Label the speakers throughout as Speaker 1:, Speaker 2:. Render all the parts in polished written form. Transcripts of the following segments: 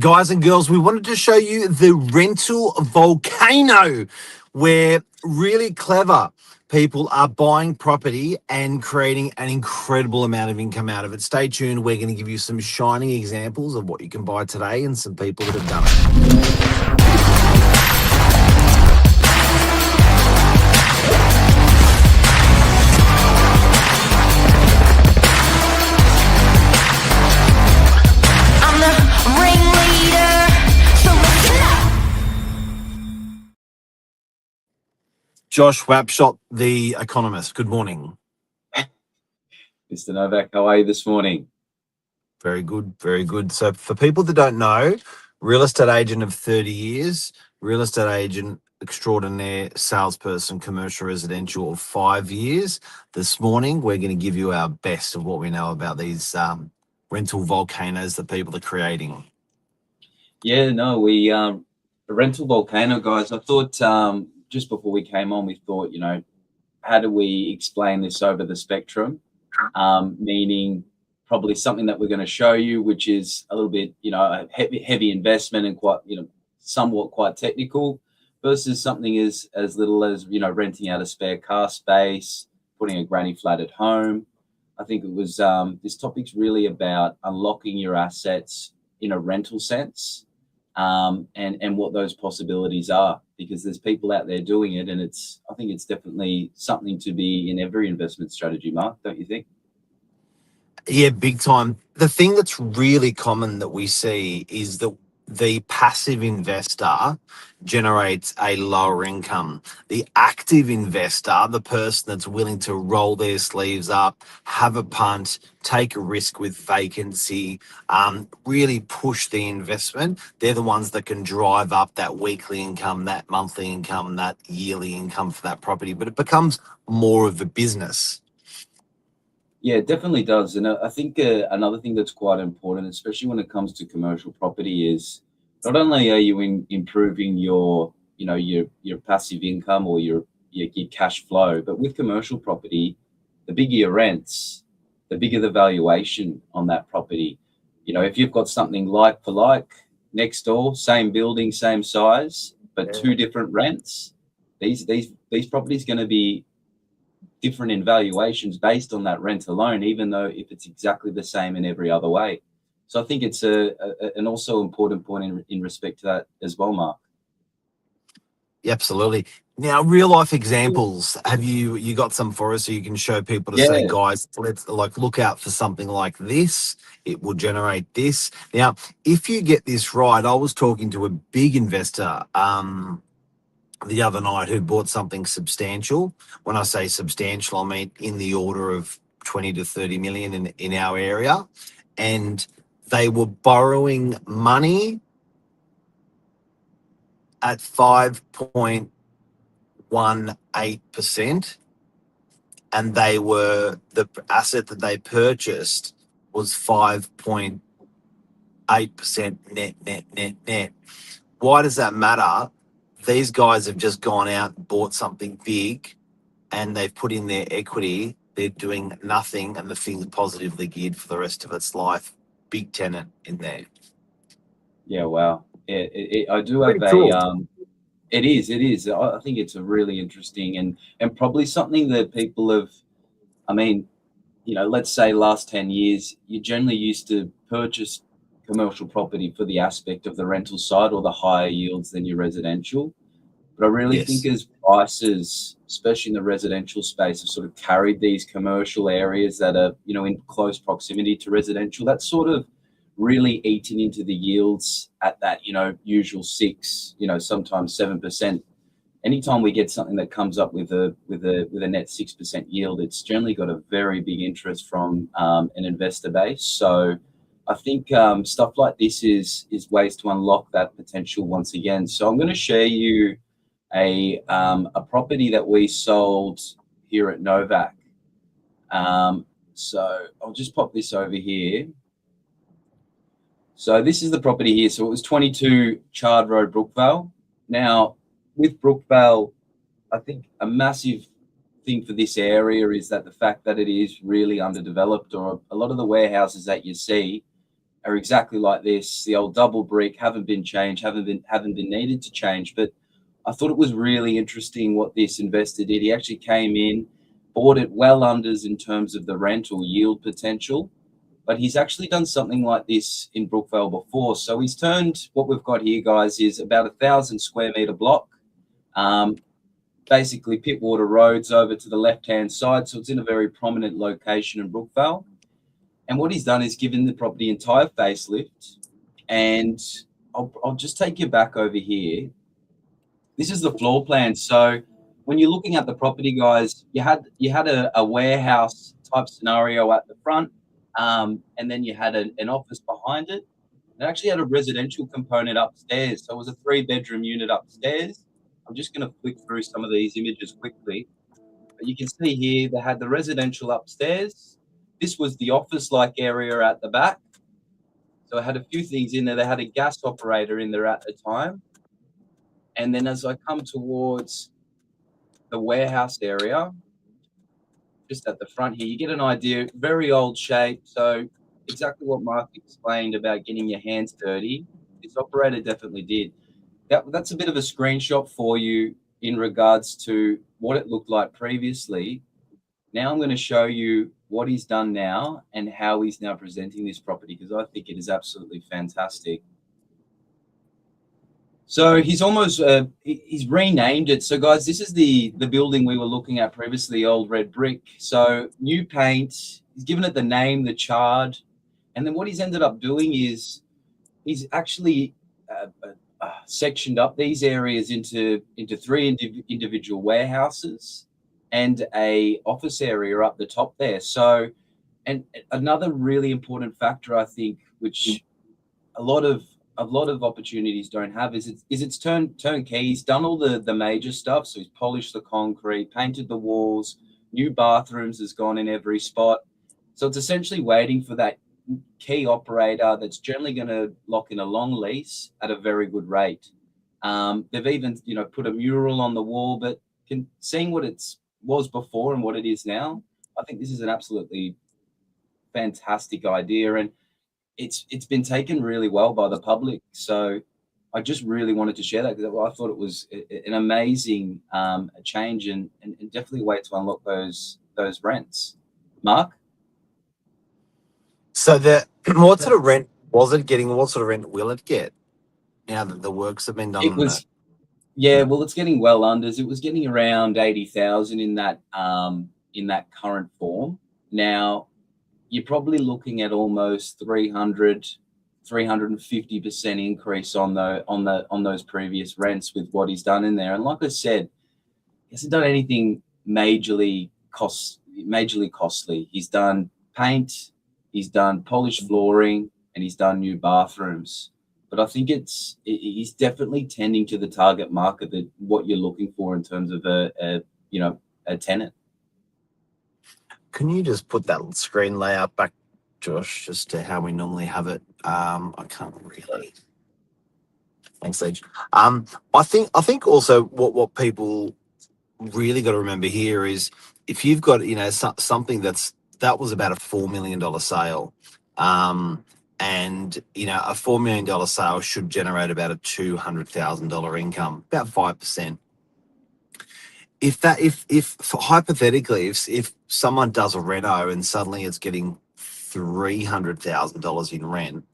Speaker 1: Guys and girls, we wanted to show you the rental volcano where really clever people are buying property and creating an incredible amount of income out of it. Stay tuned. We're going to give you some shining examples of what you can buy today and some people that have done it.
Speaker 2: I'm the ringleader, so listen up.
Speaker 1: Josh Wapshot, the economist. Good morning.
Speaker 3: Mr. Novak, how are you this morning?
Speaker 1: Very good, very good. So for people that don't know, real estate agent of 30 years, real estate agent extraordinaire, salesperson, commercial residential of 5 years. This morning, we're going to give you our best of what we know about these rental volcanoes that people are creating.
Speaker 3: Yeah, no, we rental volcano guys. I thought just before we came on, we thought, how do we explain this over the spectrum? Meaning probably something that we're going to show you, which is a little bit, a heavy investment and quite, somewhat quite technical, versus something as little as, renting out a spare car space, putting a granny flat at home. I think it was this topic's really about unlocking your assets in a rental sense, and what those possibilities are, because there's people out there doing it, and I think it's definitely something to be in every investment strategy, Mark, don't you think?
Speaker 1: Yeah, big time. The thing that's really common that we see is that the passive investor generates a lower income. The active investor, the person that's willing to roll their sleeves up, have a punt, take a risk with vacancy, really push the investment, they're the ones that can drive up that weekly income, that monthly income, that yearly income for that property. But it becomes more of a business.
Speaker 3: Yeah, it definitely does. And I think another thing that's quite important, especially when it comes to commercial property, is not only are you improving your, your passive income or your cash flow, but with commercial property, the bigger your rents, the bigger the valuation on that property. If you've got something like for like next door, same building, same size, but two different rents, these properties going to be different in valuations based on that rent alone, even though if it's exactly the same in every other way. So I think it's an also important point in respect to that as well, Mark.
Speaker 1: Absolutely. Now, real life examples. Have you got some for us so you can show people to say,
Speaker 3: Yeah,
Speaker 1: guys, let's look out for something like this. It will generate this. Now, if you get this right, I was talking to a big investor the other night who bought something substantial. When I say substantial, I mean in the order of 20 to 30 million in our area. And they were borrowing money at 5.18%. And the asset that they purchased was 5.8% net. Why does that matter? These guys have just gone out and bought something big and they've put in their equity. They're doing nothing and the thing's positively geared for the rest of its life. Big tenant in there.
Speaker 3: yeah, wow. I do have
Speaker 1: Pretty cool.
Speaker 3: it is. I think it's a really interesting and probably something that people have, I mean, let's say last 10 years, you generally used to purchase commercial property for the aspect of the rental side or the higher yields than your residential. But I really think
Speaker 1: Yes.
Speaker 3: as prices, especially in the residential space, have sort of carried these commercial areas that are, in close proximity to residential, that's sort of really eaten into the yields at that, usual 6, sometimes 7%. Anytime we get something that comes up with a net 6% yield, it's generally got a very big interest from an investor base. So I think stuff like this is ways to unlock that potential once again. So I'm going to share you a property that we sold here at Novak. So I'll just pop this over here. So this is the property here. So it was 22 Chard Road, Brookvale. Now, with Brookvale, I think a massive thing for this area is that the fact that it is really underdeveloped, or a lot of the warehouses that you see are exactly like this. The old double brick haven't been changed, haven't been needed to change. But I thought it was really interesting what this investor did. He actually came in, bought it well unders in terms of the rental yield potential, but he's actually done something like this in Brookvale before. So he's turned what we've got here, guys, is about 1,000 square meter block. Basically Pittwater Road's over to the left-hand side, so it's in a very prominent location in Brookvale. And what he's done is given the property entire facelift. And I'll just take you back over here. This is the floor plan. So when you're looking at the property, guys, you had a warehouse type scenario at the front, and then you had an office behind it. It actually had a residential component upstairs. So it was a 3-bedroom unit upstairs. I'm just going to flick through some of these images quickly. But you can see here they had the residential upstairs. This was the office-like area at the back. So it had a few things in there. They had a gas operator in there at the time. And then as I come towards the warehouse area, just at the front here, you get an idea, very old shape. So exactly what Mark explained about getting your hands dirty, this operator definitely did. That's a bit of a screenshot for you in regards to what it looked like previously. Now I'm going to show you what he's done now and how he's now presenting this property, because I think it is absolutely fantastic. So he's almost he's renamed it. So guys, this is the building we were looking at previously, old red brick. So new paint. He's given it the name, the Chard, and then what he's ended up doing is he's actually sectioned up these areas into 3 individual warehouses and a office area up the top there. So, and another really important factor, I think, which a lot of opportunities don't have, is it's turnkey. He's done all the major stuff. So he's polished the concrete, painted the walls, new bathrooms has gone in every spot. So it's essentially waiting for that key operator that's generally going to lock in a long lease at a very good rate. They've even put a mural on the wall, but seeing what it was before and what it is now, I think this is an absolutely fantastic idea, and it's been taken really well by the public. So I just really wanted to share that because I thought it was an amazing change and definitely a way to unlock those rents. Mark?
Speaker 1: So what sort of rent was it getting? What sort of rent will it get now that the works have been done?
Speaker 3: It was, yeah, well, it's getting well unders. It was getting around 80,000 in that current form. Now you're probably looking at almost 350% increase on those previous rents with what he's done in there. And like I said, he hasn't done anything majorly costly. He's done paint, he's done polished flooring, and he's done new bathrooms. But I think he's definitely tending to the target market that what you're looking for in terms of a tenant.
Speaker 1: Can you just put that screen layout back, Josh, just to how we normally have it? I can't really. Thanks, Sage. I think also what people really got to remember here is if you've got something that was about a $4 million sale, and a $4 million sale should generate about a $200,000 income, about 5%. If hypothetically, if someone does a reno and suddenly it's getting $300,000 in rent,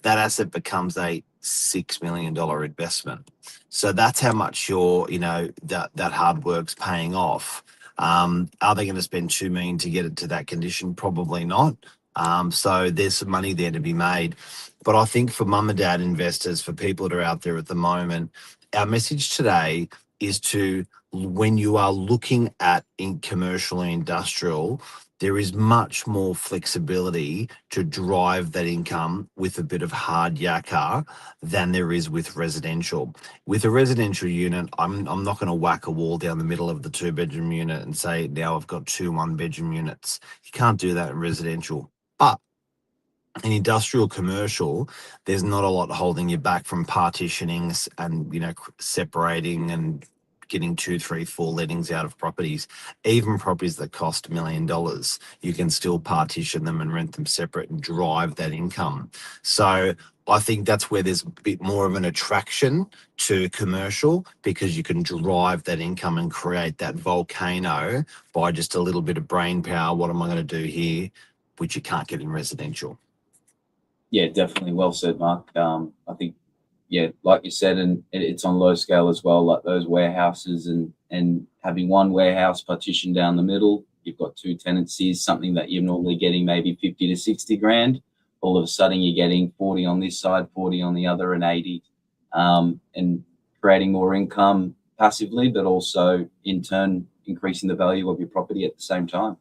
Speaker 1: that asset becomes a $6 million investment. So that's how much that hard work's paying off. Are they going to spend $2 million to get it to that condition? Probably not. So there's some money there to be made. But I think for mum and dad investors, for people that are out there at the moment, our message today is to, when you are looking at in commercial and industrial, there is much more flexibility to drive that income with a bit of hard yakka than there is with residential. With a residential unit, I'm not going to whack a wall down the middle of the 2-bedroom unit and say, now I've got 2 1-bedroom units. You can't do that in residential. But in industrial commercial, there's not a lot holding you back from partitioning and separating and getting 2, 3, 4 lettings out of properties. Even properties that cost $1 million, you can still partition them and rent them separate and drive that income. So I think that's where there's a bit more of an attraction to commercial, because you can drive that income and create that volcano by just a little bit of brain power. What am I going to do here, which you can't get in residential?
Speaker 3: Yeah, definitely. Well said, Mark. I think, yeah, like you said, and it's on low scale as well, like those warehouses and having one warehouse partitioned down the middle. You've got 2 tenancies, something that you're normally getting maybe 50 to 60 grand. All of a sudden, you're getting 40 on this side, 40 on the other, and 80, and creating more income passively, but also in turn increasing the value of your property at the same time.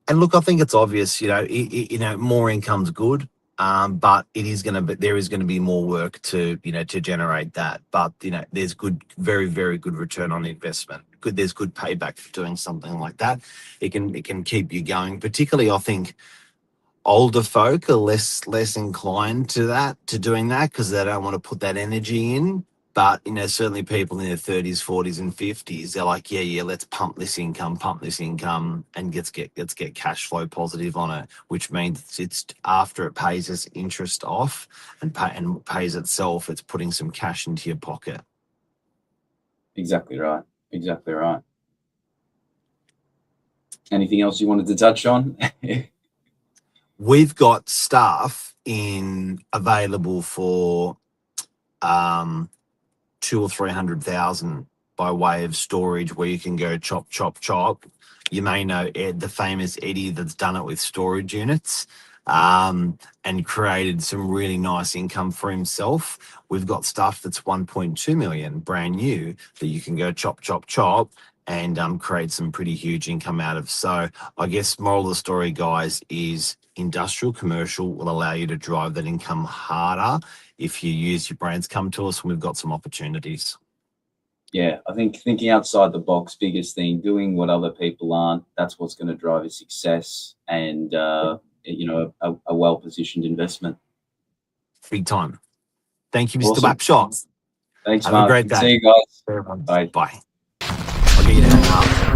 Speaker 1: And look, I think it's obvious, more income's good, but it is going to be, there is going to be more work to generate that. But, there's good, very, very good return on investment. There's good payback for doing something like that. It can keep you going. Particularly, I think older folk are less inclined to doing that, because they don't want to put that energy in. But certainly people in their 30s, 40s, and 50s, they're like, yeah, let's pump this income, and let's get cash flow positive on it, which means it's after it pays us interest off and pays itself, it's putting some cash into your pocket.
Speaker 3: Exactly right. Exactly right. Anything else you wanted to touch on?
Speaker 1: We've got staff available for 200,000 or 300,000 by way of storage, where you can go chop, chop, chop. You may know Ed, the famous Eddie, that's done it with storage units, and created some really nice income for himself. We've got stuff that's 1.2 million brand new that you can go chop, chop, chop, and create some pretty huge income out of. So I guess moral of the story, guys, is industrial commercial will allow you to drive that income harder if you use your brains. Come to us and we've got some opportunities.
Speaker 3: Yeah, I think thinking outside the box, biggest thing, doing what other people aren't, that's what's going to drive your success and, a well-positioned investment.
Speaker 1: Big time. Thank you, Mr.
Speaker 3: Awesome.
Speaker 1: Wapshot.
Speaker 3: Thanks,
Speaker 1: Have
Speaker 3: Mark.
Speaker 1: a great day.
Speaker 3: See you guys.
Speaker 1: Bye. I'll get you to hang up.